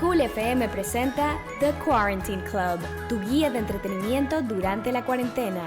Cool FM presenta The Quarantine Club, tu guía de entretenimiento durante la cuarentena.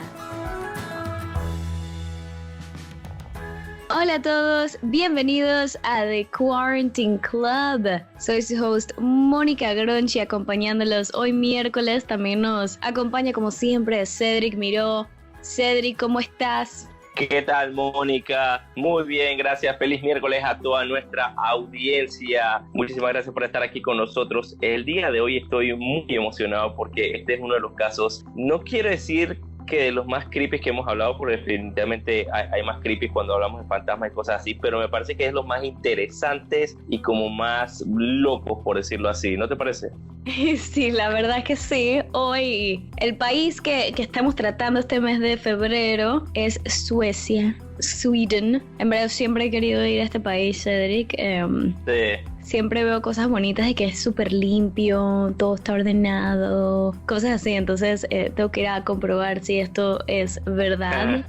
Hola a todos, bienvenidos a The Quarantine Club. Soy su host Mónica Gronchi, acompañándolos hoy miércoles. También nos acompaña como siempre Cedric Miró. Cedric, ¿cómo estás? ¿Qué tal, Mónica? Muy bien, gracias. Feliz miércoles a toda nuestra audiencia. Muchísimas gracias por estar aquí con nosotros. El día de hoy estoy muy emocionado porque este es uno de los casos, no quiero decir que de los más creepy que hemos hablado, porque definitivamente hay más creepy cuando hablamos de fantasmas y cosas así, pero me parece que es los más interesantes y como más locos, por decirlo así. ¿No te parece? Sí, la verdad es que sí. Hoy el país que estamos tratando este mes de febrero es Suecia, Sweden. En verdad siempre he querido ir a este país, Cedric. Sí. Siempre veo cosas bonitas de que es súper limpio, todo está ordenado, cosas así. Entonces tengo que ir a comprobar si esto es verdad.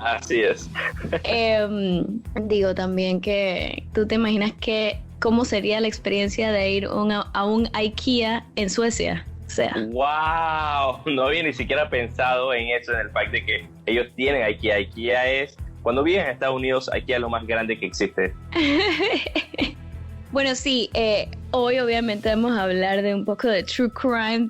Así es. Digo también que tú te imaginas que cómo sería la experiencia de ir a un IKEA en Suecia. O sea, ¡wow! No había ni siquiera pensado en eso, en el fact de que ellos tienen IKEA. IKEA es, cuando vives en Estados Unidos, IKEA es lo más grande que existe. Bueno, sí, hoy obviamente vamos a hablar de un poco de true crime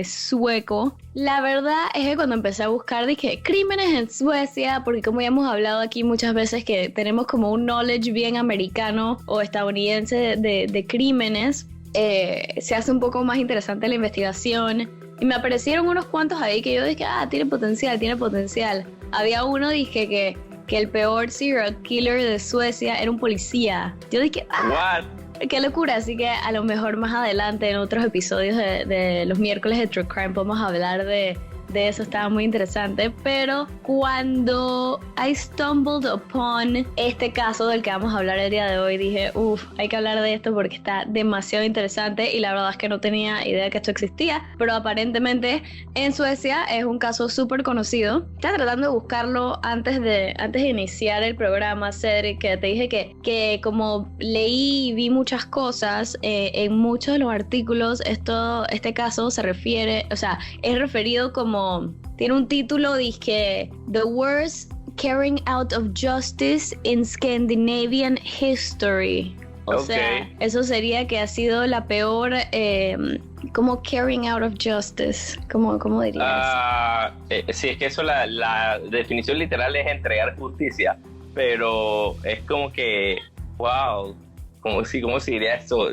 sueco. La verdad es que cuando empecé a buscar dije crímenes en Suecia, porque como ya hemos hablado aquí muchas veces que tenemos como un knowledge bien americano o estadounidense de crímenes, se hace un poco más interesante la investigación. Y me aparecieron unos cuantos ahí que yo dije, tiene potencial. Había uno, dije que el peor serial killer de Suecia era un policía. Yo dije, qué locura. Así que a lo mejor más adelante en otros episodios de los miércoles de True Crime podemos hablar de eso. Estaba muy interesante. Pero cuando I stumbled upon este caso del que vamos a hablar el día de hoy, dije, hay que hablar de esto porque está demasiado interesante y la verdad es que no tenía idea que esto existía, pero aparentemente en Suecia es un caso súper conocido. Estaba tratando de buscarlo antes de iniciar el programa, Cedric, que te dije que como leí y vi muchas cosas en muchos de los artículos, este caso se refiere, o sea, es referido como, tiene un título, dije, The Worst Carrying Out of Justice in Scandinavian History. O sea, eso sería que ha sido la peor, como carrying out of justice, ¿cómo dirías? Sí, es que eso la definición literal es entregar justicia, pero es como que, wow, ¿cómo se diría eso?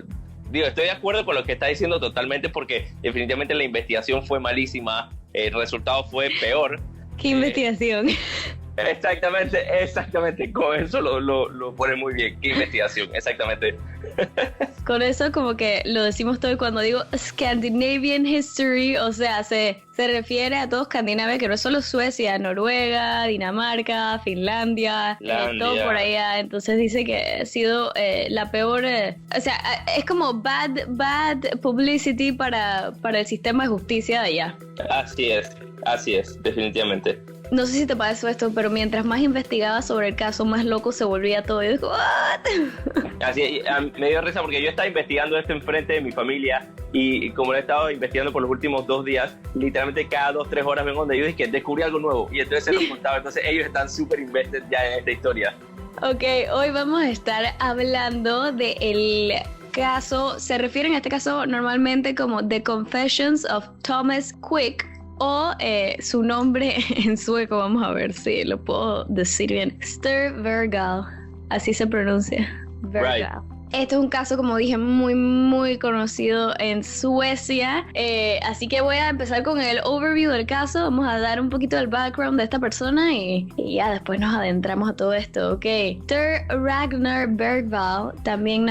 Digo, estoy de acuerdo con lo que está diciendo totalmente porque definitivamente la investigación fue malísima, el resultado fue peor. ¿Qué investigación? Exactamente, con eso lo pone muy bien. ¿Qué investigación? Exactamente. Con eso como que lo decimos todo y cuando digo Scandinavian History, o sea, se refiere a todo Escandinavia, que no es solo Suecia, Noruega, Dinamarca, Finlandia, todo por allá. Entonces dice que ha sido la peor, o sea, es como bad publicity para el sistema de justicia de allá. Así es, definitivamente. No sé si te pasó esto, pero mientras más investigaba sobre el caso, más loco se volvía todo. Y digo, ¿what? Así, me dio risa porque yo estaba investigando esto enfrente de mi familia y como lo he estado investigando por los últimos 2 días, literalmente cada 2-3 horas vengo donde yo dije que descubrí algo nuevo y entonces se lo contaba. Entonces ellos están súper invested ya en esta historia. Ok, hoy vamos a estar hablando del caso, se refiere en este caso normalmente como The Confessions of Thomas Quick, o su nombre en sueco, vamos a ver si lo puedo decir bien, Sture Vergal, así se pronuncia, Vergal. Right. Este es un caso, como dije, muy, muy conocido en Suecia, así que voy a empezar con el overview del caso. Vamos a dar un poquito del background de esta persona y ya después nos adentramos a todo esto, ok. Sture Ragnar Bergvall, también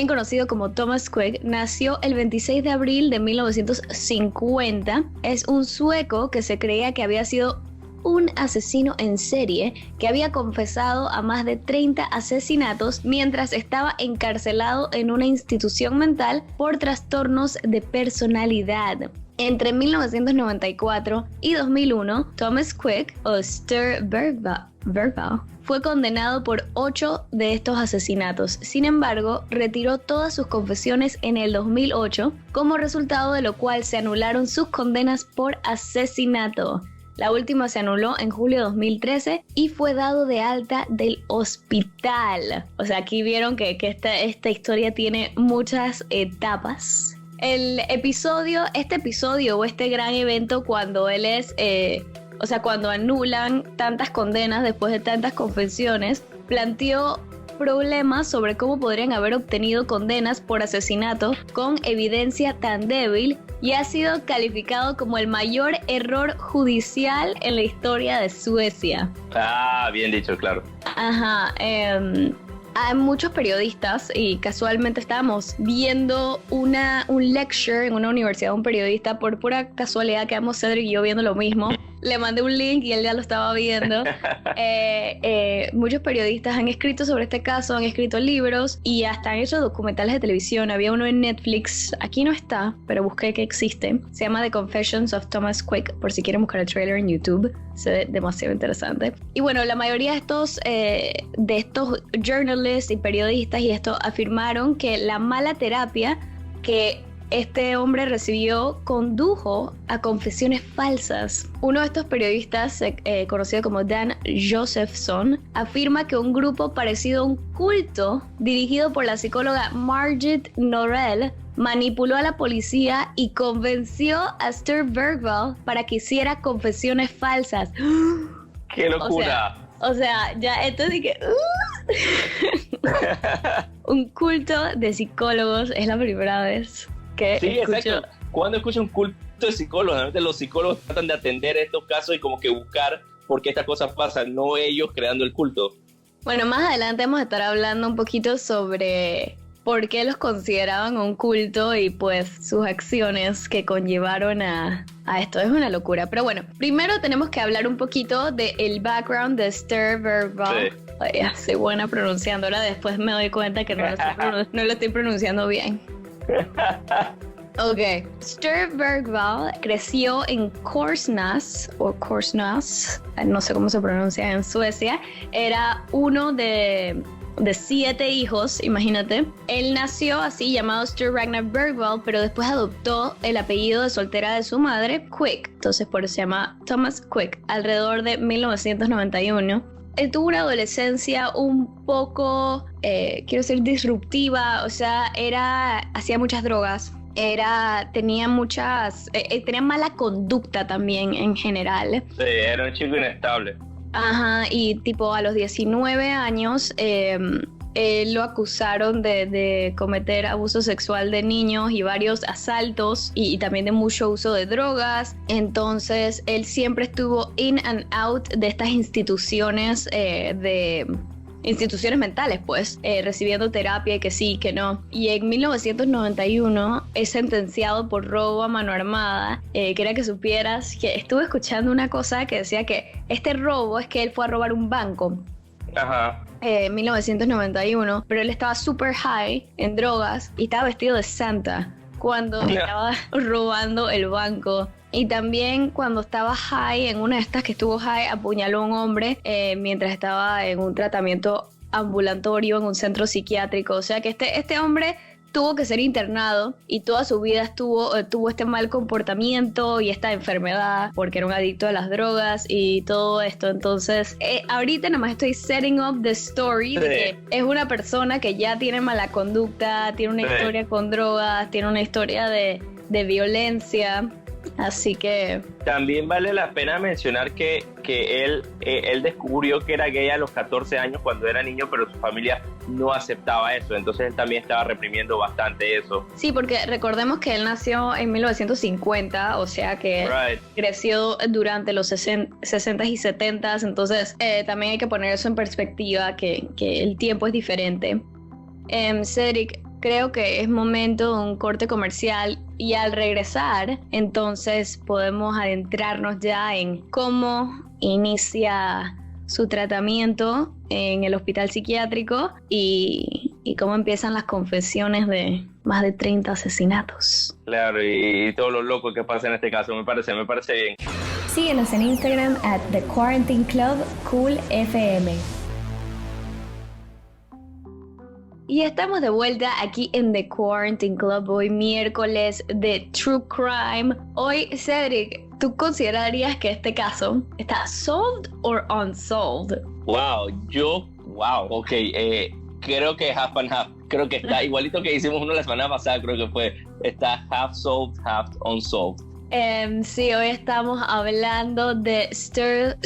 conocido como Thomas Quick, nació el 26 de abril de 1950. Es un sueco que se creía que había sido un asesino en serie que había confesado a más de 30 asesinatos mientras estaba encarcelado en una institución mental por trastornos de personalidad. Entre 1994 y 2001, Thomas Quick, o Stur Bergvall, fue condenado por 8 de estos asesinatos. Sin embargo, retiró todas sus confesiones en el 2008, como resultado de lo cual se anularon sus condenas por asesinato. La última se anuló en julio de 2013 y fue dado de alta del hospital. O sea, aquí vieron que esta historia tiene muchas etapas. Este episodio o este gran evento cuando él es... cuando anulan tantas condenas después de tantas confesiones, planteó problemas sobre cómo podrían haber obtenido condenas por asesinato con evidencia tan débil y ha sido calificado como el mayor error judicial en la historia de Suecia. Ah, bien dicho, claro. Ajá, hay muchos periodistas y casualmente estábamos viendo un lecture en una universidad de un periodista. Por pura casualidad quedamos Cedric y yo viendo lo mismo. Le mandé un link y él ya lo estaba viendo. Muchos periodistas han escrito sobre este caso, han escrito libros y hasta han hecho documentales de televisión. Había uno en Netflix, aquí no está, pero busqué que existe. Se llama The Confessions of Thomas Quick, por si quieren buscar el trailer en YouTube. Se ve demasiado interesante. Y bueno, la mayoría de estos journalists y periodistas y esto afirmaron que la mala terapia que este hombre recibió condujo a confesiones falsas. Uno de estos periodistas, conocido como Dan Josephson, afirma que un grupo parecido a un culto dirigido por la psicóloga Margit Norell manipuló a la policía y convenció a Stur Bergvall para que hiciera confesiones falsas. ¡Qué locura! O sea, ya esto es de que... Un culto de psicólogos es la primera vez que escucho. Exacto. Cuando escucho un culto de psicólogos, normalmente los psicólogos tratan de atender estos casos y como que buscar por qué estas cosas pasan, no ellos creando el culto. Bueno, más adelante vamos a estar hablando un poquito sobre por qué los consideraban un culto y pues sus acciones que conllevaron a esto. Es una locura. Pero bueno, primero tenemos que hablar un poquito del background de Stur Bergvall. Sí. Ay, soy buena pronunciando. Ahora después me doy cuenta que no lo estoy pronunciando bien. Ok, Stur Bergvall creció en Korsnäs, no sé cómo se pronuncia en Suecia. Era uno de 7 hijos, imagínate. Él nació así, llamado Stur Ragnar Bergvall, pero después adoptó el apellido de soltera de su madre, Quick. Entonces por eso se llama Thomas Quick, alrededor de 1991. Él tuvo una adolescencia un poco, quiero decir, disruptiva. O sea, hacía muchas drogas. Tenía mala conducta también en general. Sí, era un chico inestable. Ajá, y tipo a los 19 años lo acusaron de cometer abuso sexual de niños y varios asaltos y también de mucho uso de drogas. Entonces él siempre estuvo in and out de estas instituciones instituciones mentales, pues, recibiendo terapia y que sí, que no. Y en 1991 es sentenciado por robo a mano armada. Quería que supieras que estuve escuchando una cosa que decía que este robo es que él fue a robar un banco. Ajá. 1991, pero él estaba super high en drogas y estaba vestido de Santa cuando estaba robando el banco. Y también cuando estaba high, en una de estas que estuvo high, apuñaló a un hombre mientras estaba en un tratamiento ambulatorio en un centro psiquiátrico. O sea que este hombre tuvo que ser internado y toda su vida tuvo este mal comportamiento y esta enfermedad porque era un adicto a las drogas y todo esto. Entonces, ahorita nada más estoy setting up the story de que es una persona que ya tiene mala conducta, tiene una historia con drogas, tiene una historia de violencia. Así que... También vale la pena mencionar que él descubrió que era gay a los 14 años cuando era niño, pero su familia no aceptaba eso. Entonces él también estaba reprimiendo bastante eso. Sí, porque recordemos que él nació en 1950, o sea que creció durante los 60s y 70s. Entonces también hay que poner eso en perspectiva, que el tiempo es diferente. Cedric, creo que es momento de un corte comercial y al regresar, entonces podemos adentrarnos ya en cómo inicia su tratamiento en el hospital psiquiátrico y y cómo empiezan las confesiones de más de 30 asesinatos. Claro, y todo lo loco que pasa en este caso, me parece bien. Síguenos en Instagram @The Quarantine Club Cool FM. Y estamos de vuelta aquí en The Quarantine Club, hoy miércoles de True Crime. Hoy, Cedric, ¿tú considerarías que este caso está solved or unsolved? Wow, ok, creo que half and half, creo que está igualito que hicimos uno la semana pasada, creo que está half solved, half unsolved. Sí, hoy estamos hablando de Stur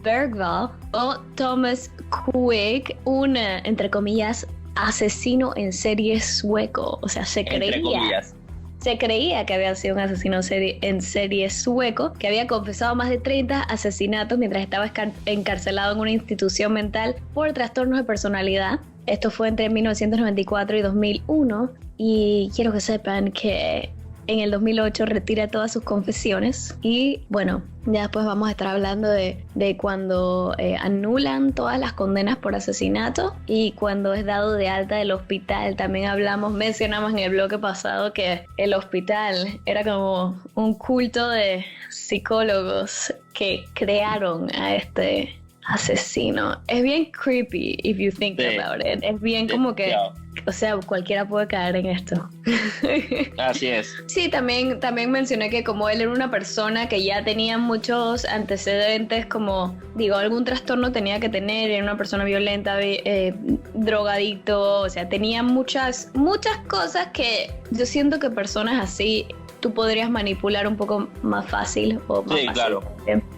Bergvall o Thomas Quick, un, entre comillas, asesino en serie sueco. O sea, se creía que había sido un asesino en serie sueco, que había confesado más de 30 asesinatos mientras estaba encarcelado en una institución mental por trastornos de personalidad. Esto fue entre 1994 y 2001, y quiero que sepan que en el 2008 retira todas sus confesiones y bueno, ya después vamos a estar hablando de cuando anulan todas las condenas por asesinato y cuando es dado de alta del hospital. También mencionamos en el bloque pasado que el hospital era como un culto de psicólogos que crearon a este asesino. Es bien creepy if you think about it. Es bien como que, o sea, cualquiera puede caer en esto. Así es. Sí, también mencioné que como él era una persona que ya tenía muchos antecedentes, como digo, algún trastorno tenía que tener, era una persona violenta, drogadicto, o sea, tenía muchas cosas que yo siento que personas así tú podrías manipular un poco más fácil o más fácil. Claro.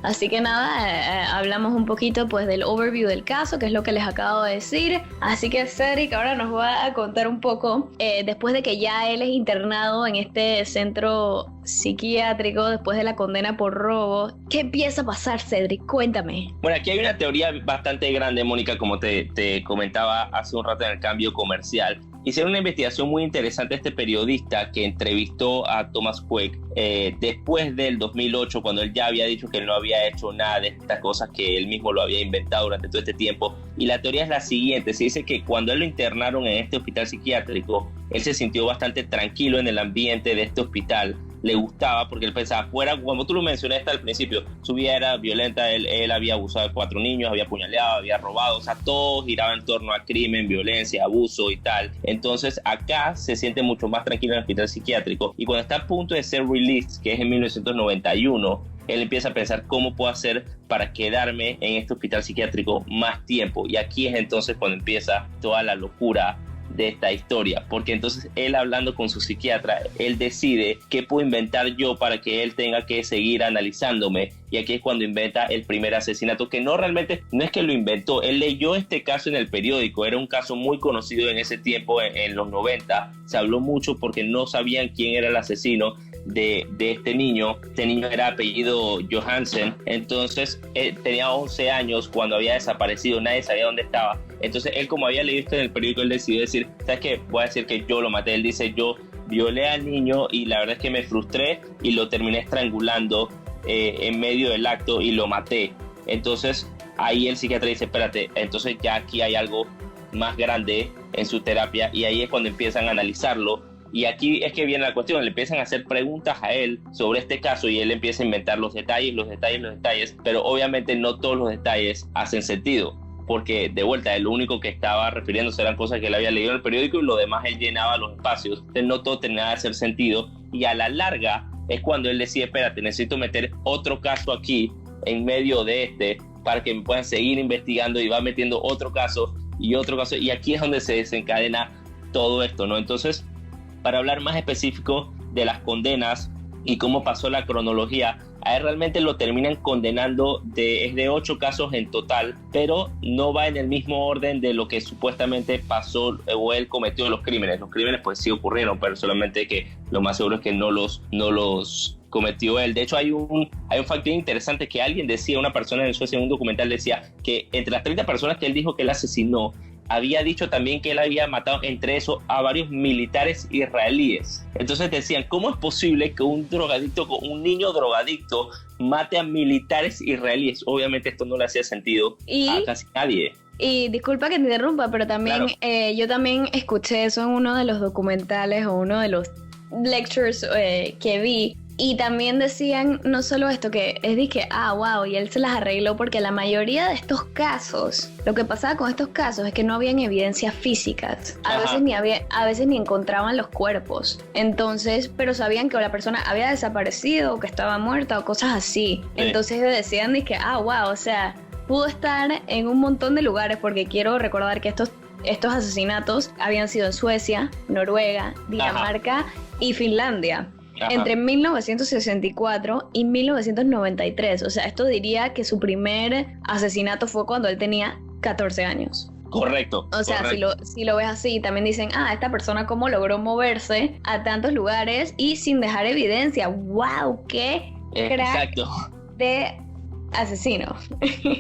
Así que nada, hablamos un poquito pues del overview del caso, que es lo que les acabo de decir. Así que Cedric ahora nos va a contar un poco, después de que ya él es internado en este centro psiquiátrico, después de la condena por robo, ¿qué empieza a pasar, Cedric? Cuéntame. Bueno, aquí hay una teoría bastante grande, Mónica, como te comentaba hace un rato en el cambio comercial. Hicieron una investigación muy interesante este periodista que entrevistó a Thomas Quick después del 2008, cuando él ya había dicho que él no había hecho nada de estas cosas, que él mismo lo había inventado durante todo este tiempo. Y la teoría es la siguiente: se dice que cuando él lo internaron en este hospital psiquiátrico, él se sintió bastante tranquilo en el ambiente de este hospital. Le gustaba porque él pensaba, fuera, como tú lo mencionaste al principio, su vida era violenta, él había abusado de 4 niños, había apuñaleado, había robado, o sea, todo giraba en torno a crimen, violencia, abuso y tal. Entonces acá se siente mucho más tranquilo en el hospital psiquiátrico, y cuando está a punto de ser released, que es en 1991, él empieza a pensar cómo puedo hacer para quedarme en este hospital psiquiátrico más tiempo, y aquí es entonces cuando empieza toda la locura de esta historia, porque entonces él, hablando con su psiquiatra, él decide qué puedo inventar yo para que él tenga que seguir analizándome, y aquí es cuando inventa el primer asesinato, que no es que lo inventó, él leyó este caso en el periódico, era un caso muy conocido en ese tiempo, en los 90, se habló mucho porque no sabían quién era el asesino de este niño era apellido Johansen, entonces tenía 11 años cuando había desaparecido, nadie sabía dónde estaba. Entonces él, como había leído esto en el periódico, él decidió decir, ¿sabes qué? Voy a decir que yo lo maté. Él dice, yo violé al niño y la verdad es que me frustré y lo terminé estrangulando en medio del acto y lo maté. Entonces ahí el psiquiatra dice, espérate, entonces ya aquí hay algo más grande en su terapia, y ahí es cuando empiezan a analizarlo. Y aquí es que viene la cuestión, le empiezan a hacer preguntas a él sobre este caso y él empieza a inventar los detalles, pero obviamente no todos los detalles hacen sentido, porque de vuelta, lo único que estaba refiriéndose eran cosas que él había leído en el periódico y lo demás él llenaba los espacios, entonces no todo tenía que hacer sentido, y a la larga es cuando él decide, espérate, necesito meter otro caso aquí en medio de este para que me puedan seguir investigando, y va metiendo otro caso, y aquí es donde se desencadena todo esto, ¿no? Entonces, para hablar más específico de las condenas y cómo pasó la cronología, a él realmente lo terminan condenando es de 8 casos en total, pero no va en el mismo orden de lo que supuestamente pasó o él cometió los crímenes. Los crímenes pues sí ocurrieron, pero solamente que lo más seguro es que no los cometió él. De hecho hay un factor interesante que alguien decía, una persona en Suecia en un documental decía que entre las 30 personas que él dijo que él asesinó, había dicho también que él había matado entre eso a varios militares israelíes. Entonces decían, ¿cómo es posible que un niño drogadicto mate a militares israelíes? Obviamente esto no le hacía sentido a casi nadie. Y disculpa que te interrumpa, pero también Claro. yo también escuché eso en uno de los documentales o uno de los lectures que vi. Y también decían no solo esto, que es de que, wow, y él se las arregló porque la mayoría de estos casos, lo que pasaba con estos casos es que no habían evidencias físicas. A veces ni encontraban los cuerpos. Entonces, pero sabían que la persona había desaparecido o que estaba muerta o cosas así. Sí. Entonces decían de que, wow, o sea, pudo estar en un montón de lugares, porque quiero recordar que estos asesinatos habían sido en Suecia, Noruega, Dinamarca y Finlandia. Ajá. Entre 1964 y 1993. O sea, esto diría que su primer asesinato fue cuando él tenía 14 años. Correcto. O sea, si lo ves así, también dicen, esta persona cómo logró moverse a tantos lugares y sin dejar evidencia. ¡Wow! ¡Qué crack de asesino!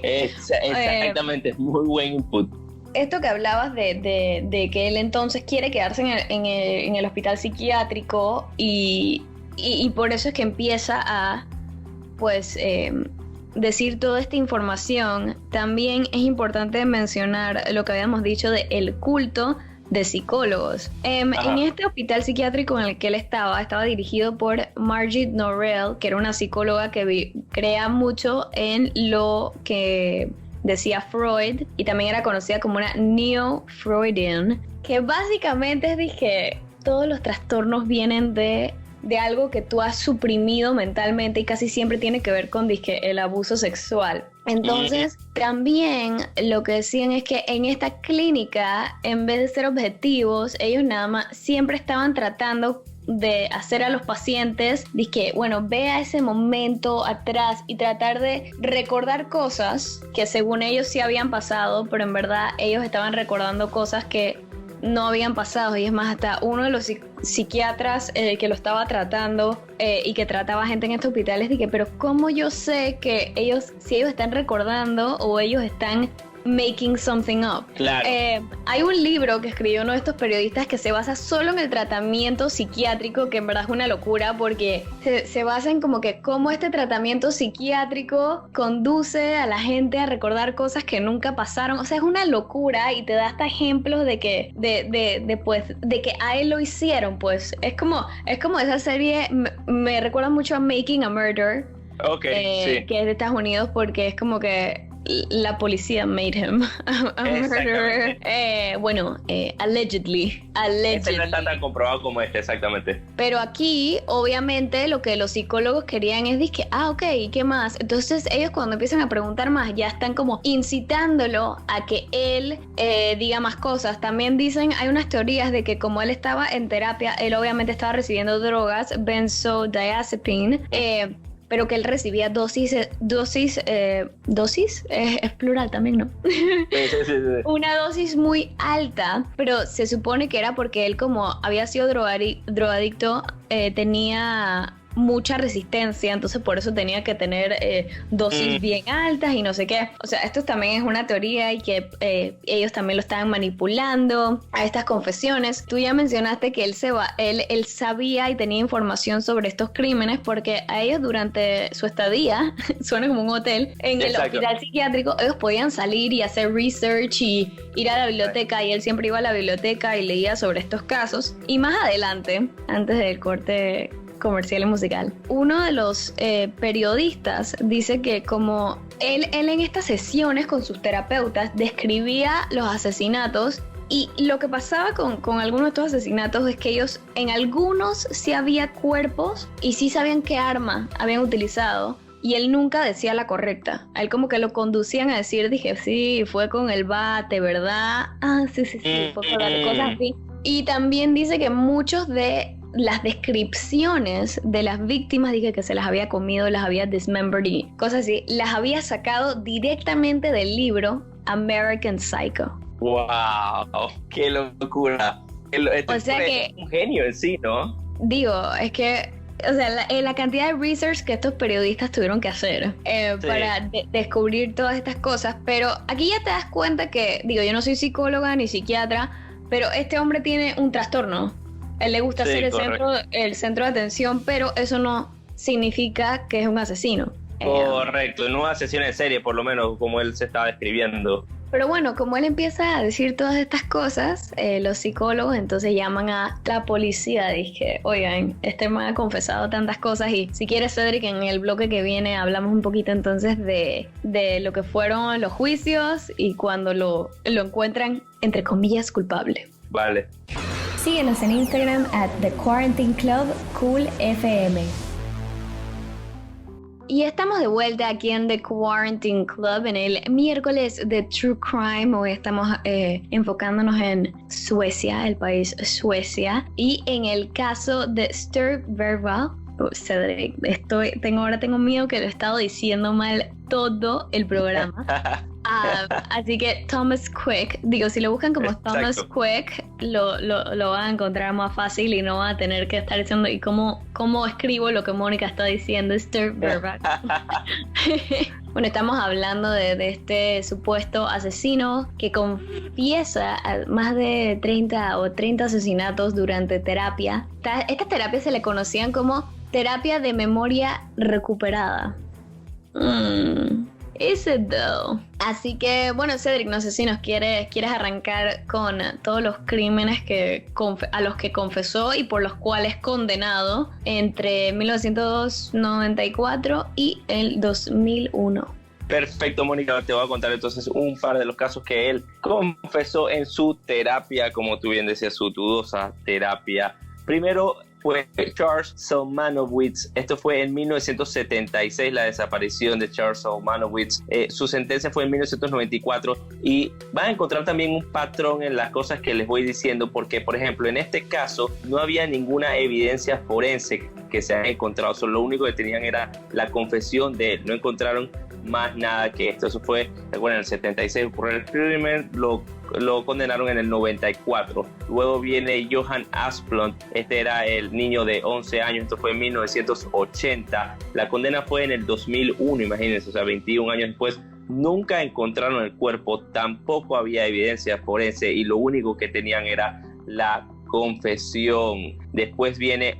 Exactamente, muy buen input. Esto que hablabas de que él entonces quiere quedarse en el hospital psiquiátrico y por eso es que empieza a pues decir toda esta información. También es importante mencionar lo que habíamos dicho de el culto de psicólogos. En este hospital psiquiátrico en el que él estaba dirigido por Margit Norrell, que era una psicóloga que crea mucho en lo que decía Freud, y también era conocida como una neo-Freudian, que básicamente es de que todos los trastornos vienen de algo que tú has suprimido mentalmente, y casi siempre tiene que ver con el abuso sexual. Entonces, también lo que decían es que en esta clínica, en vez de ser objetivos, ellos nada más siempre estaban tratando de hacer a los pacientes, ve a ese momento atrás y tratar de recordar cosas que según ellos sí habían pasado, pero en verdad ellos estaban recordando cosas que no habían pasado. Y es más, hasta uno de los psiquiatras que lo estaba tratando y que trataba gente en este hospital dije, pero ¿cómo yo sé que si ellos están recordando o ellos están making something up? Claro. Hay un libro que escribió uno de estos periodistas que se basa solo en el tratamiento psiquiátrico, que en verdad es una locura porque se basa en como que cómo este tratamiento psiquiátrico conduce a la gente a recordar cosas que nunca pasaron. O sea, es una locura y te da hasta ejemplos de que a él lo hicieron. Pues es como esa serie, me recuerda mucho a Making a Murder, sí. que es de Estados Unidos, porque es como que la policía made him a murderer. Allegedly. Este no está tan comprobado como exactamente. Pero aquí, obviamente, lo que los psicólogos querían es ok, ¿y qué más? Entonces ellos cuando empiezan a preguntar más, ya están como incitándolo a que él diga más cosas. También dicen, hay unas teorías de que como él estaba en terapia, él obviamente estaba recibiendo drogas, benzodiazepine, pero que él recibía dosis, es plural también, ¿no? Sí. Una dosis muy alta, pero se supone que era porque él, como había sido drogadicto, tenía mucha resistencia, entonces por eso tenía que tener dosis bien altas y no sé qué. O sea, esto también es una teoría y que ellos también lo estaban manipulando a estas confesiones. Tú ya mencionaste que él sabía y tenía información sobre estos crímenes porque a ellos durante su estadía, suena como un hotel, en el hospital psiquiátrico, ellos podían salir y hacer research y ir a la biblioteca, y él siempre iba a la biblioteca y leía sobre estos casos. Y más adelante, antes del corte comercial y musical, uno de los periodistas dice que como él en estas sesiones con sus terapeutas describía los asesinatos, y lo que pasaba con algunos de estos asesinatos es que ellos, en algunos sí había cuerpos y sí sabían qué arma habían utilizado, y él nunca decía la correcta. A él como que lo conducían a decir, sí, fue con el bate, ¿verdad? Sí, fue con cosas así. Y también dice que muchos de las descripciones de las víctimas, dije que se las había comido, las había dismembered y cosas así, las había sacado directamente del libro American Psycho. ¡Wow! ¡Qué locura! O sea que es un genio en sí, ¿no? Digo, es que, o sea, la cantidad de research que estos periodistas tuvieron que hacer para descubrir todas estas cosas, pero aquí ya te das cuenta que, digo, yo no soy psicóloga ni psiquiatra, pero este hombre tiene un trastorno. Él le gusta ser el centro de atención, pero eso no significa que es un asesino. Correcto, no asesino en serie, por lo menos como él se estaba describiendo. Pero bueno, como él empieza a decir todas estas cosas, los psicólogos entonces llaman a la policía. Dije, oigan, este man ha confesado tantas cosas y si quieres, Cedric, en el bloque que viene hablamos un poquito entonces de lo que fueron los juicios y cuando lo encuentran, entre comillas, culpable. Vale. Síguenos en Instagram @The Quarantine Club Cool FM. Y estamos de vuelta aquí en The Quarantine Club en el miércoles de True Crime. Hoy estamos enfocándonos en Suecia, el país Suecia, y en el caso de Sturm Verval. Cedric, ahora tengo miedo que lo he estado diciendo mal todo el programa. Así que Thomas Quick, si lo buscan como Exacto. Thomas Quick, lo van a encontrar más fácil y no van a tener que estar diciendo y cómo escribo lo que Mónica está diciendo, Sturm Verval. Bueno, estamos hablando de este supuesto asesino que confiesa más de 30 asesinatos durante terapia. Estas terapias se le conocían como terapia de memoria recuperada. Is it though? Así que, bueno, Cedric, no sé si nos quieres arrancar con todos los crímenes a los que confesó y por los cuales condenado entre 1994 y el 2001. Perfecto, Mónica, te voy a contar entonces un par de los casos que él confesó en su terapia, como tú bien decías, su dudosa terapia. Primero fue Charles Salmanowitz. Esto fue en 1976, la desaparición de Charles Salmanowitz. Su sentencia fue en 1994 y van a encontrar también un patrón en las cosas que les voy diciendo porque, por ejemplo, en este caso no había ninguna evidencia forense que se haya encontrado. Solo lo único que tenían era la confesión de él. No encontraron más nada que esto. Eso fue, recuerden, en el 76 ocurrió el crimen, lo condenaron en el 94. Luego viene Johan Asplund. Este era el niño de 11 años. Esto fue en 1980. La condena fue en el 2001, imagínense, o sea, 21 años después. Nunca encontraron el cuerpo, tampoco había evidencia forense y lo único que tenían era la confesión. Después viene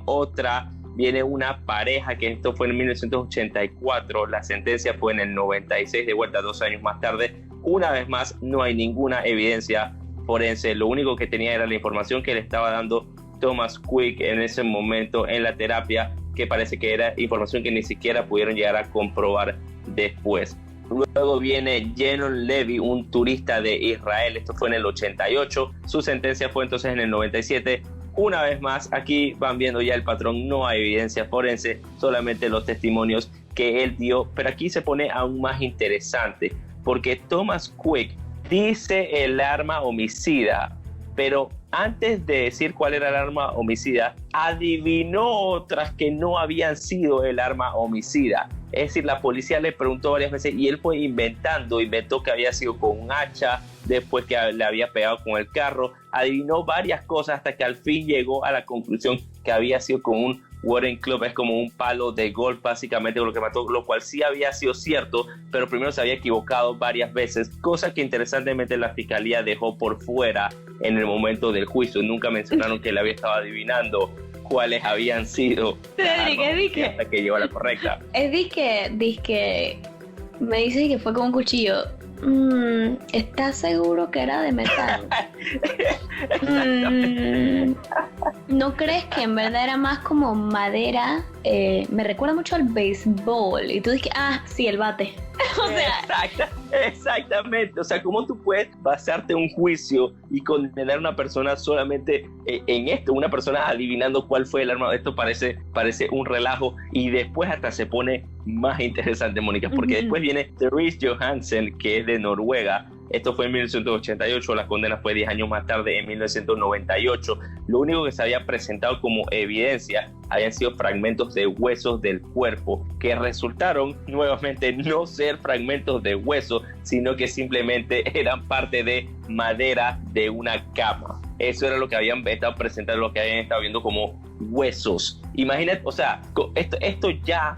una pareja, que esto fue en 1984, la sentencia fue en el 96, de vuelta 2 años más tarde. Una vez más, no hay ninguna evidencia forense, lo único que tenía era la información que le estaba dando Thomas Quick en ese momento en la terapia, que parece que era información que ni siquiera pudieron llegar a comprobar después. Luego viene Jenon Levy, un turista de Israel, esto fue en el 88, su sentencia fue entonces en el 97. Una vez más, aquí van viendo ya el patrón, no hay evidencia forense, solamente los testimonios que él dio, pero aquí se pone aún más interesante, porque Thomas Quick dice el arma homicida, pero antes de decir cuál era el arma homicida, adivinó otras que no habían sido el arma homicida. Es decir, la policía le preguntó varias veces y él fue inventó que había sido con un hacha, después que le había pegado con el carro, adivinó varias cosas hasta que al fin llegó a la conclusión que había sido con un wooden club, es como un palo de golf básicamente con lo que mató, lo cual sí había sido cierto, pero primero se había equivocado varias veces, cosa que interesantemente la fiscalía dejó por fuera en el momento del juicio. Nunca mencionaron que él había estado adivinando cuáles habían sido hasta que llegó a la correcta. Es que me dice que fue con un cuchillo. ¿Estás seguro que era de metal? ¿No crees que en verdad era más como madera? Me recuerda mucho al béisbol. Y tú dices, sí, el bate. O sea, exactamente. O sea, ¿cómo tú puedes basarte en un juicio y condenar a una persona solamente en esto? Una persona adivinando cuál fue el arma. Esto parece un relajo y después hasta se pone más interesante, Mónica, porque después viene Therese Johansen, que es de Noruega. Esto fue en 1988, la condena fue 10 años más tarde, en 1998. Lo único que se había presentado como evidencia habían sido fragmentos de huesos del cuerpo, que resultaron nuevamente no ser fragmentos de hueso, sino que simplemente eran parte de madera de una cama. Eso era lo que habían estado presentando, lo que habían estado viendo como huesos. Imagínate, o sea, esto ya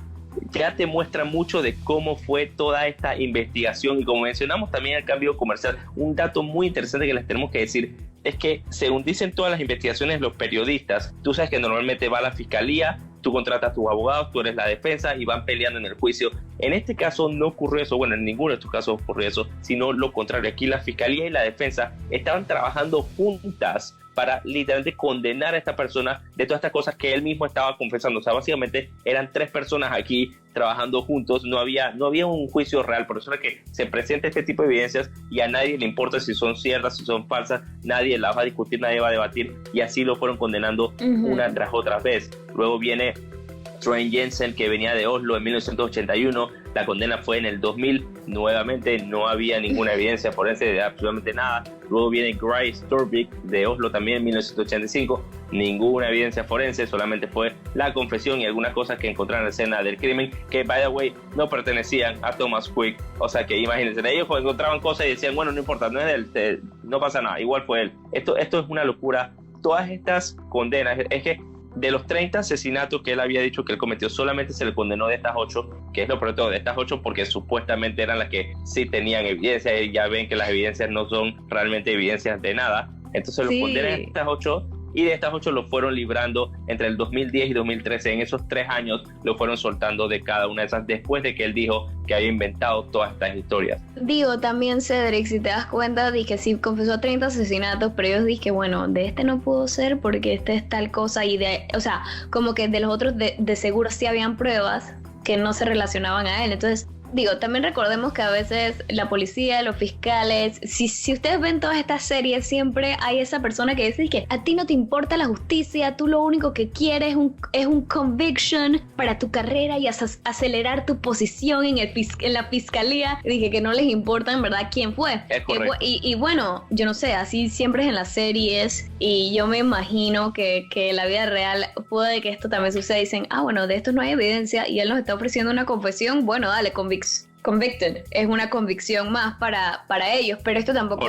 te muestra mucho de cómo fue toda esta investigación. Y como mencionamos también el cambio comercial, un dato muy interesante que les tenemos que decir es que según dicen todas las investigaciones, los periodistas, tú sabes que normalmente va a la fiscalía tú contratas tus abogados, tú eres la defensa y van peleando en el juicio. En este caso no ocurrió eso, bueno, en ninguno de estos casos ocurrió eso, sino lo contrario. Aquí la fiscalía y la defensa estaban trabajando juntas para literalmente condenar a esta persona de todas estas cosas que él mismo estaba confesando. O sea, básicamente eran 3 personas aquí trabajando juntos, no había un juicio real. Por eso es que se presenta este tipo de evidencias y a nadie le importa si son ciertas, si son falsas, nadie las va a discutir, nadie va a debatir, y así lo fueron condenando una tras otra vez. Luego viene Troy Jensen, que venía de Oslo en 1981, la condena fue en el 2000, nuevamente no había ninguna evidencia forense de absolutamente nada. Luego viene Grace Storvik de Oslo también en 1985, ninguna evidencia forense, solamente fue la confesión y algunas cosas que encontraron en la escena del crimen, que by the way no pertenecían a Thomas Quick. O sea que imagínense, ellos encontraban cosas y decían, bueno, no importa, no es de él, no pasa nada, igual fue él. Esto es una locura. Todas estas condenas, es que de los 30 asesinatos que él había dicho que él cometió, solamente se le condenó de estas 8, que es lo peor de todo, de estas 8 porque supuestamente eran las que sí tenían evidencia, y ya ven que las evidencias no son realmente evidencias de nada. Entonces los condenan a estas 8, y de estas 8 lo fueron librando entre el 2010 y 2013. En esos 3 años lo fueron soltando de cada una de esas, después de que él dijo que había inventado todas estas historias. Digo, también Cedric, si te das cuenta, dije, sí, confesó 30 asesinatos, pero ellos dije, bueno, de este no pudo ser porque este es tal cosa, y o sea, como que de los otros de seguro sí habían pruebas que no se relacionaban a él. Entonces, digo, también recordemos que a veces la policía, los fiscales, si ustedes ven todas estas series, siempre hay esa persona que dice que a ti no te importa la justicia, tú lo único que quieres es un conviction para tu carrera y acelerar tu posición en la fiscalía. Dije que no les importa en verdad quién fue. Y bueno, yo no sé, así siempre es en las series, y yo me imagino que en la vida real puede que esto también suceda. Dicen, bueno, de esto no hay evidencia y él nos está ofreciendo una confesión, bueno, dale, convicted, es una convicción más para ellos, pero esto tampoco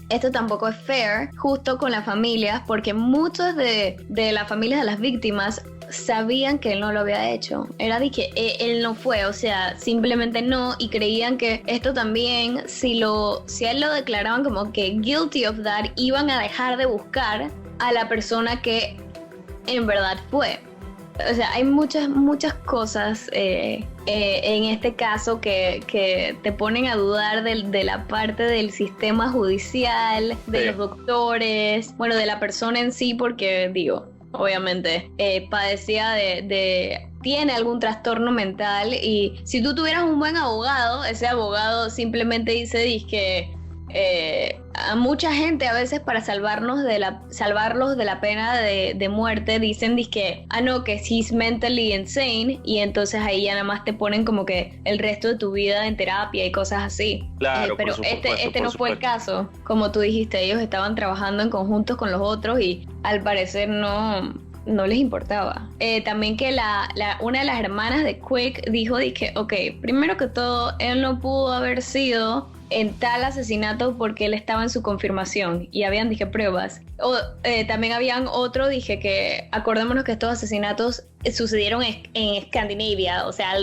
esto tampoco es fair justo con las familias, porque muchos de las familias de las víctimas sabían que él no lo había hecho. Era de que él no fue, o sea, simplemente no, y creían que esto también, si a él lo declaraban como que guilty of that, iban a dejar de buscar a la persona que en verdad fue. O sea, hay muchas cosas en este caso que te ponen a dudar de la parte del sistema judicial, de los doctores, bueno, de la persona en sí, porque digo, obviamente padecía tiene algún trastorno mental, y si tú tuvieras un buen abogado, ese abogado simplemente dice que a mucha gente a veces para salvarlos de la pena de muerte dicen que no, que he's mentally insane, y entonces ahí ya nada más te ponen como que el resto de tu vida en terapia y cosas así. Claro, pero este no fue el caso. Como tú dijiste, ellos estaban trabajando en conjuntos con los otros y al parecer no les importaba. También que una de las hermanas de Quick dijo que, ok, primero que todo, él no pudo haber sido en tal asesinato porque él estaba en su confirmación y habían, pruebas. También habían otro, que acordémonos que estos asesinatos sucedieron en Escandinavia, o sea,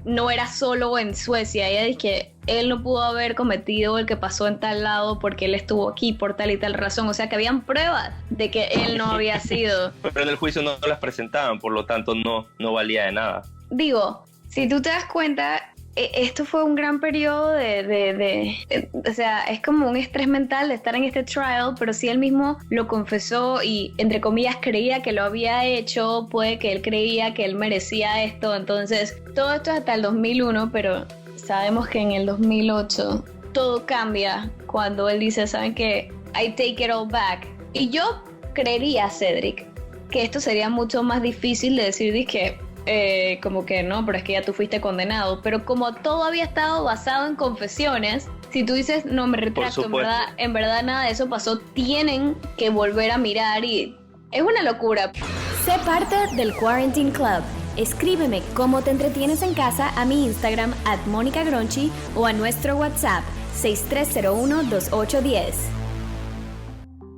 no era solo en Suecia. Ella que él no pudo haber cometido el que pasó en tal lado porque él estuvo aquí por tal y tal razón, o sea que habían pruebas de que él no había sido. Pero en el juicio no las presentaban, por lo tanto no valía de nada. Digo, si tú te das cuenta, esto fue un gran periodo o sea, es como un estrés mental de estar en este trial, pero si él mismo lo confesó y, entre comillas, creía que lo había hecho, puede que él creía que él merecía esto. Entonces, todo esto es hasta el 2001, pero sabemos que en el 2008 todo cambia cuando él dice, ¿saben qué? I take it all back. Y yo creería, Cedric, que esto sería mucho más difícil de decir, como que no, pero es que ya tú fuiste condenado. Pero como todo había estado basado en confesiones, si tú dices, no, me retracto, en verdad nada de eso pasó, tienen que volver a mirar, y es una locura. Sé parte del Quarantine Club. Escríbeme cómo te entretienes en casa a mi Instagram @monicagronchi o a nuestro WhatsApp 63012810.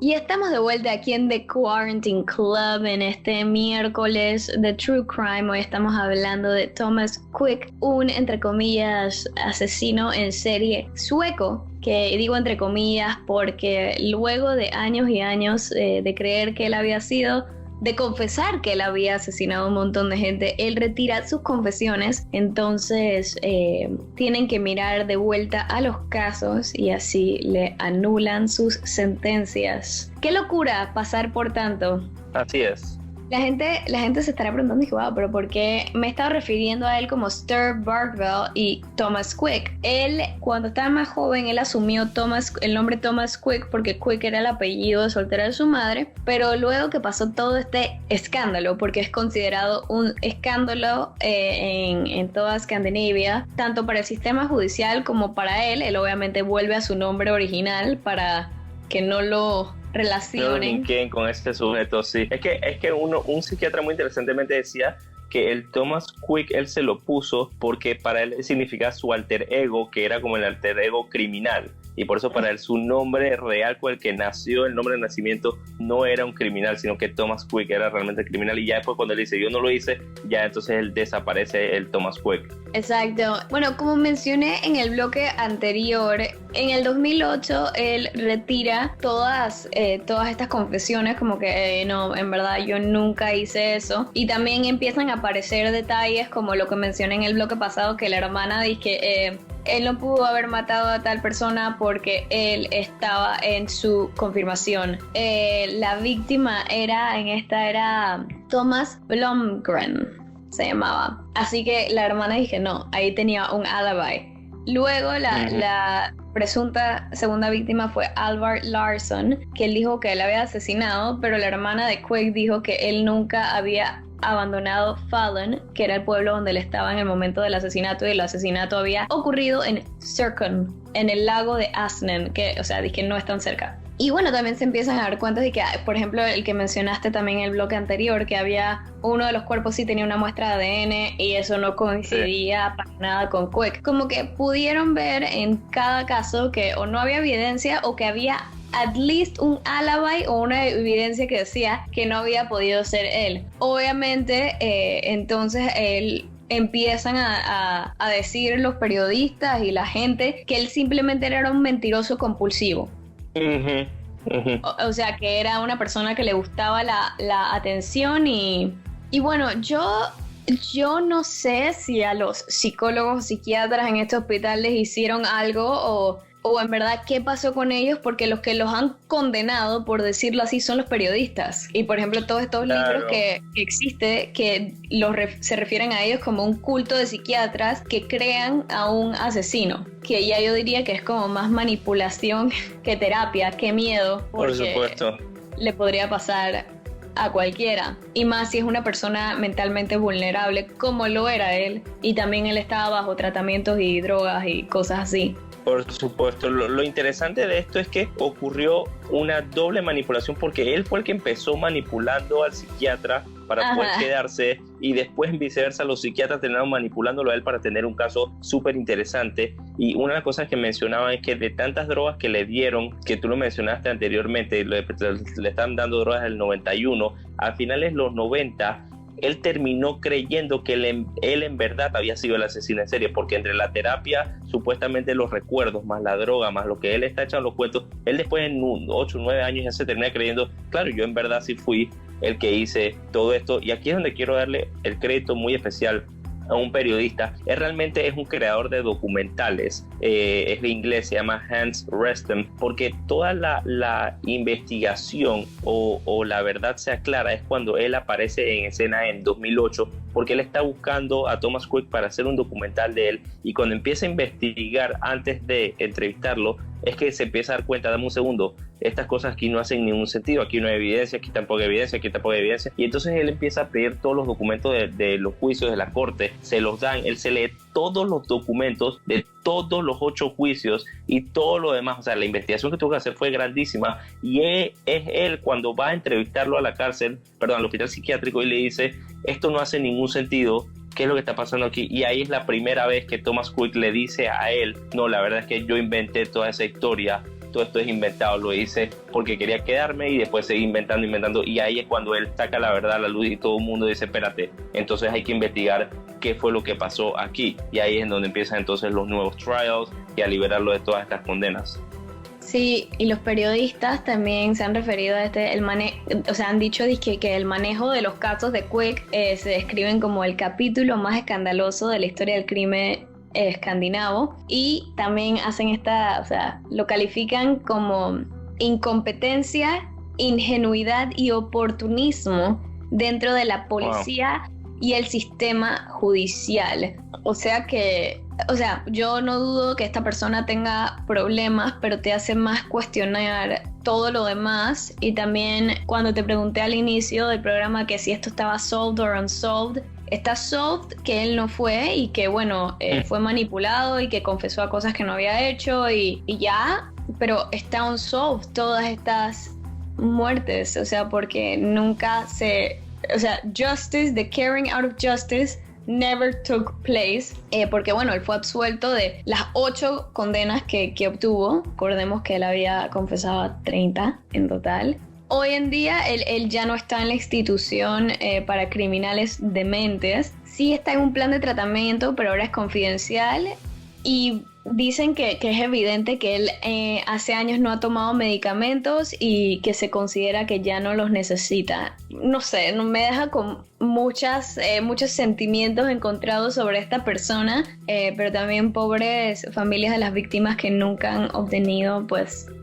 Y estamos de vuelta aquí en The Quarantine Club en este miércoles de True Crime. Hoy estamos hablando de Thomas Quick, un, entre comillas, asesino en serie sueco, que digo entre comillas porque luego de años y años de creer que él había sido, de confesar que él había asesinado a un montón de gente. Él retira sus confesiones, entonces tienen que mirar de vuelta a los casos y así le anulan sus sentencias. ¡Qué locura pasar por tanto! Así es. La gente se estará preguntando, wow, pero ¿por qué me he estado refiriendo a él como Stir Barkwell y Thomas Quick? Él, cuando estaba más joven, él asumió el nombre Thomas Quick porque Quick era el apellido de soltera de su madre, pero luego que pasó todo este escándalo, porque es considerado un escándalo en toda Escandinavia, tanto para el sistema judicial como para él obviamente vuelve a su nombre original para que no lo relacionen. No con este sujeto, sí. Es que un psiquiatra muy interesantemente decía que el Thomas Quick él se lo puso porque para él significa su alter ego, que era como el alter ego criminal. Y por eso para él su nombre real con el que nació, el nombre de nacimiento, no era un criminal, sino que Thomas Quick era realmente el criminal. Y ya después cuando él dice yo no lo hice, ya entonces él desaparece el Thomas Quick. Exacto. Bueno, como mencioné en el bloque anterior, en el 2008 él retira todas estas confesiones, como que no, en verdad yo nunca hice eso. Y también empiezan a aparecer detalles como lo que mencioné en el bloque pasado, que la hermana dice que él no pudo haber matado a tal persona porque él estaba en su confirmación. La víctima era Thomas Blomgren, se llamaba. Así que la hermana dije, no, ahí tenía un alibi. Luego la presunta segunda víctima fue Alvar Larsson, que él dijo que él había asesinado, pero la hermana de Quick dijo que él nunca había abandonado Falun, que era el pueblo donde él estaba en el momento del asesinato, y el asesinato había ocurrido en Circon, en el lago de Asnen, que, o sea, dije, no es tan cerca. Y bueno, también se empiezan a dar cuenta de que, por ejemplo, el que mencionaste también en el bloque anterior, que había uno de los cuerpos sí tenía una muestra de ADN y eso no coincidía para nada con Quick. Como que pudieron ver en cada caso que o no había evidencia o que había at least un alibi o una evidencia que decía que no había podido ser él. Obviamente, entonces él empiezan a decir los periodistas y la gente que él simplemente era un mentiroso compulsivo. O sea, que era una persona que le gustaba la atención y bueno, yo no sé si a los psicólogos o psiquiatras en este hospital les hicieron algo o en verdad qué pasó con ellos, porque los que los han condenado, por decirlo así, son los periodistas. Y por ejemplo, todos estos libros que existe, que se refieren a ellos como un culto de psiquiatras que crean a un asesino, que ya yo diría que es como más manipulación que terapia, que miedo. Por supuesto. Le podría pasar a cualquiera, y más si es una persona mentalmente vulnerable como lo era él, y también él estaba bajo tratamientos y drogas y cosas así. Por supuesto, lo interesante de esto es que ocurrió una doble manipulación, porque él fue el que empezó manipulando al psiquiatra para poder quedarse, y después viceversa los psiquiatras terminaron manipulándolo a él para tener un caso súper interesante. Y una de las cosas que mencionaban es que de tantas drogas que le dieron, que tú lo mencionaste anteriormente, le están dando drogas del 91, a finales de los 90 él terminó creyendo que él en verdad había sido el asesino en serie, porque entre la terapia, supuestamente los recuerdos, más la droga, más lo que él está echando los cuentos, él después en 8 o 9 años ya se termina creyendo, claro, yo en verdad sí fui el que hice todo esto. Y aquí es donde quiero darle el crédito muy especial a un periodista. Él realmente es un creador de documentales, es de inglés, se llama Hans Reston, porque toda la investigación o la verdad se aclara es cuando él aparece en escena en 2008, porque él está buscando a Thomas Quick para hacer un documental de él, y cuando empieza a investigar antes de entrevistarlo es que se empieza a dar cuenta, dame un segundo, estas cosas aquí no hacen ningún sentido, aquí no hay evidencia, aquí tampoco hay evidencia, aquí tampoco hay evidencia. Y entonces él empieza a pedir todos los documentos de los juicios de la corte, se los dan, él se lee todos los documentos de todos los 8 juicios y todo lo demás. O sea, la investigación que tuvo que hacer fue grandísima, y es él cuando va a entrevistarlo a la cárcel, perdón, al hospital psiquiátrico, y le dice, esto no hace ningún sentido, ¿qué es lo que está pasando aquí? Y ahí es la primera vez que Thomas Quick le dice a él, no, la verdad es que yo inventé toda esa historia, todo esto es inventado, lo hice porque quería quedarme, y después seguí inventando, y ahí es cuando él saca la verdad a la luz y todo el mundo dice, espérate, entonces hay que investigar qué fue lo que pasó aquí, y ahí es donde empiezan entonces los nuevos trials y a liberarlo de todas estas condenas. Sí, y los periodistas también se han referido a han dicho que el manejo de los casos de Quick se describen como el capítulo más escandaloso de la historia del crimen escandinavo, y también hacen lo califican como incompetencia, ingenuidad y oportunismo dentro de la policía y el sistema judicial. Yo no dudo que esta persona tenga problemas, pero te hace más cuestionar todo lo demás. Y también cuando te pregunté al inicio del programa que si esto estaba solved o unsolved, está solved que él no fue y que fue manipulado y que confesó a cosas que no había hecho y ya, pero está unsolved todas estas muertes, porque nunca justice, the carrying out of justice never took place, porque él fue absuelto de las 8 condenas que obtuvo. Recordemos que él había confesado 30 en total. Hoy en día él ya no está en la institución para criminales dementes. Sí está en un plan de tratamiento, pero ahora es confidencial, y dicen que es evidente que él hace años no ha tomado medicamentos y que se considera que ya no los necesita. No sé, me deja con muchos sentimientos encontrados sobre esta persona, pero también pobres familias de las víctimas que nunca han obtenido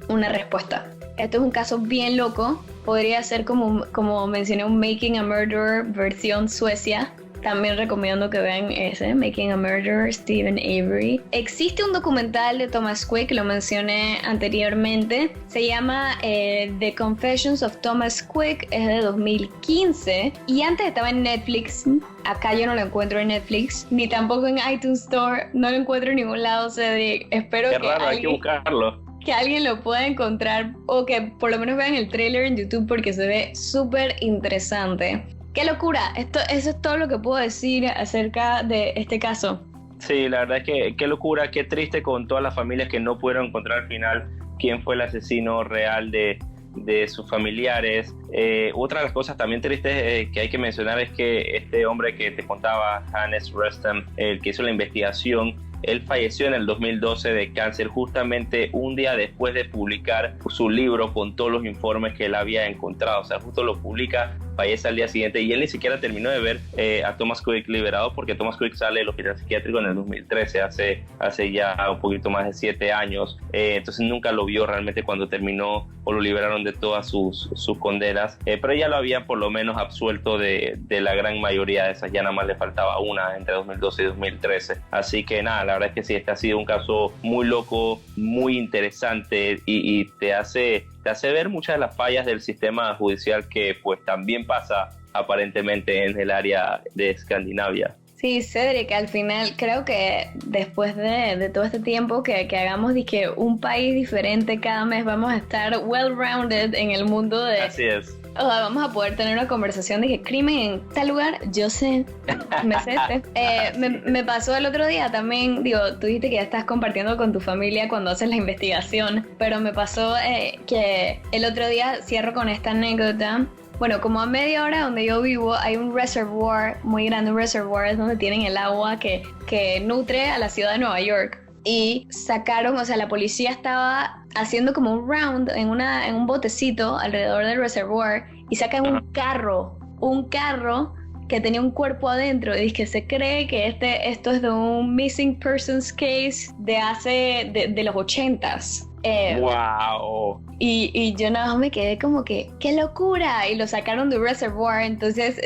una respuesta. Esto es un caso bien loco. Podría ser como mencioné, un Making a Murderer versión Suecia. También recomiendo que vean ese, Making a Murderer, Stephen Avery. Existe un documental de Thomas Quick, lo mencioné anteriormente. Se llama The Confessions of Thomas Quick, es de 2015. Y antes estaba en Netflix. Acá yo no lo encuentro en Netflix, ni tampoco en iTunes Store. No lo encuentro en ningún lado. Espero Qué raro, hay que buscarlo. Que alguien lo pueda encontrar, o que por lo menos vean el trailer en YouTube, porque se ve súper interesante. ¡Qué locura! Eso es todo lo que puedo decir acerca de este caso. Sí, la verdad es que qué locura, qué triste con todas las familias que no pudieron encontrar al final quién fue el asesino real de sus familiares. Otra de las cosas también tristes que hay que mencionar es que este hombre que te contaba, Hannes Restam, el que hizo la investigación, él falleció en el 2012 de cáncer, justamente un día después de publicar su libro con todos los informes que él había encontrado. O sea, justo lo publica, fallece al día siguiente, y él ni siquiera terminó de ver a Thomas Quick liberado, porque Thomas Quick sale del hospital psiquiátrico en el 2013, hace ya un poquito más de 7 años. Entonces nunca lo vio realmente cuando terminó o lo liberaron de todas sus condenas, pero ya lo habían por lo menos absuelto de la gran mayoría de esas. Ya nada más le faltaba una entre 2012 y 2013. Así que nada, la verdad es que sí, este ha sido un caso muy loco, muy interesante, y te hace ver muchas de las fallas del sistema judicial que pues también pasa aparentemente en el área de Escandinavia. Sí, Cedric, al final creo que después de todo este tiempo que hagamos un país diferente cada mes, vamos a estar well-rounded en el mundo de... Así es. O sea, vamos a poder tener una conversación de que crimen en tal lugar, yo sé, me pasó el otro día también, tú dijiste que ya estás compartiendo con tu familia cuando haces la investigación, pero me pasó que el otro día, cierro con esta anécdota. Bueno, como a media hora donde yo vivo hay un reservoir muy grande, un reservoir es donde tienen el agua que nutre a la ciudad de Nueva York. Y sacaron, la policía estaba haciendo como un round en un botecito alrededor del reservoir, y sacan un carro que tenía un cuerpo adentro, y que se cree que esto es de un missing persons case de los 80s. ¡Wow! Y yo nada más me quedé como que ¡qué locura! Y lo sacaron de Reservoir. Entonces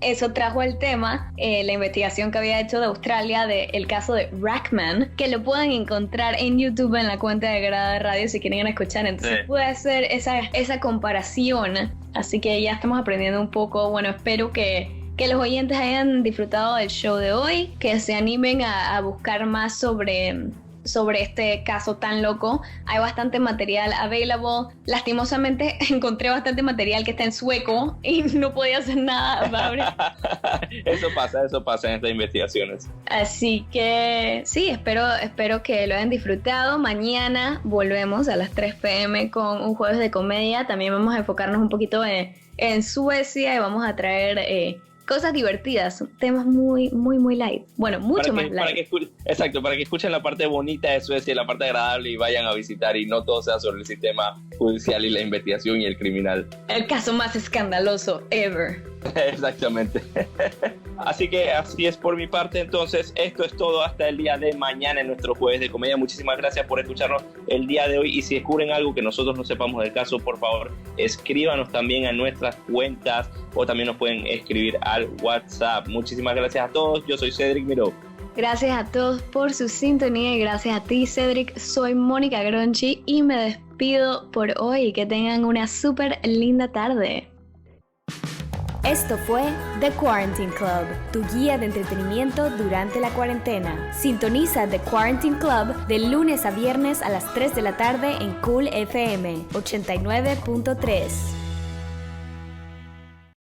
eso trajo al tema la investigación que había hecho de Australia del caso de Rackman, que lo pueden encontrar en YouTube en la cuenta de Grada Radio si quieren escuchar. Entonces puede hacer esa comparación. Así que ya estamos aprendiendo un poco. Bueno, espero que los oyentes hayan disfrutado del show de hoy, que se animen a buscar más sobre este caso tan loco. Hay bastante material available. Lastimosamente encontré bastante material que está en sueco y no podía hacer nada about it. Eso pasa en estas investigaciones. Así que sí, espero que lo hayan disfrutado. Mañana volvemos a las 3 p.m. con un jueves de comedia. También vamos a enfocarnos un poquito en Suecia, y vamos a traer cosas divertidas, son temas muy, muy, muy light. Bueno, mucho más light. Exacto, para que escuchen la parte bonita de Suecia, la parte agradable y vayan a visitar y no todo sea sobre el sistema judicial y la investigación y el criminal. El caso más escandaloso ever. Exactamente. Así que así es por mi parte. Entonces esto es todo hasta el día de mañana en nuestro Jueves de Comedia. Muchísimas gracias por escucharnos el día de hoy, y si descubren algo que nosotros no sepamos del caso, por favor escríbanos también a nuestras cuentas o también nos pueden escribir al WhatsApp. Muchísimas gracias a todos. Yo soy Cedric Miró. Gracias a todos por su sintonía y gracias a ti, Cedric. Soy Mónica Gronchi y me despido por hoy. Que tengan una súper linda tarde. Esto fue The Quarantine Club, tu guía de entretenimiento durante la cuarentena. Sintoniza The Quarantine Club de lunes a viernes a las 3 de la tarde en Cool FM 89.3.